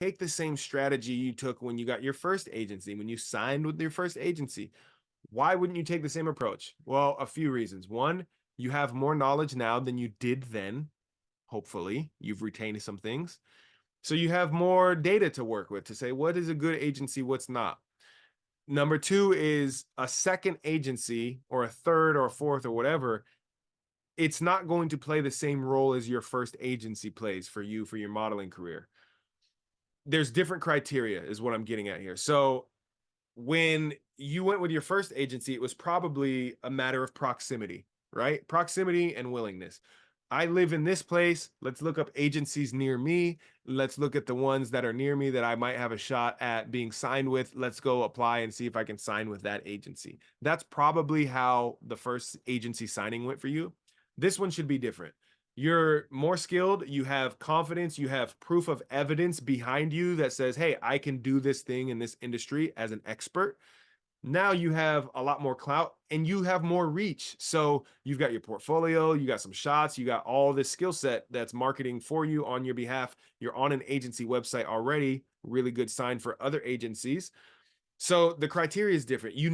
take the same strategy you took when you got your first agency, when you signed with your first agency. Why wouldn't you take the same approach? Well, a few reasons. One, you have more knowledge now than you did then. Hopefully, you've retained some things. So you have more data to work with to say what is a good agency, what's not. Number two is a second agency or a third or a fourth or whatever. It's not going to play the same role as your first agency plays for you for your modeling career. There's different criteria, is what I'm getting at here. So when you went with your first agency, it was probably a matter of proximity, right? Proximity and willingness. I live in this place. Let's look up agencies near me. Let's look at the ones that are near me that I might have a shot at being signed with. Let's go apply and see if I can sign with that agency. That's probably how the first agency signing went for you. This one should be different. You're more skilled, you have confidence, you have proof of evidence behind you that says, hey, I can do this thing in this industry as an expert. Now you have a lot more clout and you have more reach. So you've got your portfolio, you got some shots, you got all this skill set that's marketing for you on your behalf. You're on an agency website already, really good sign for other agencies. So the criteria is different. You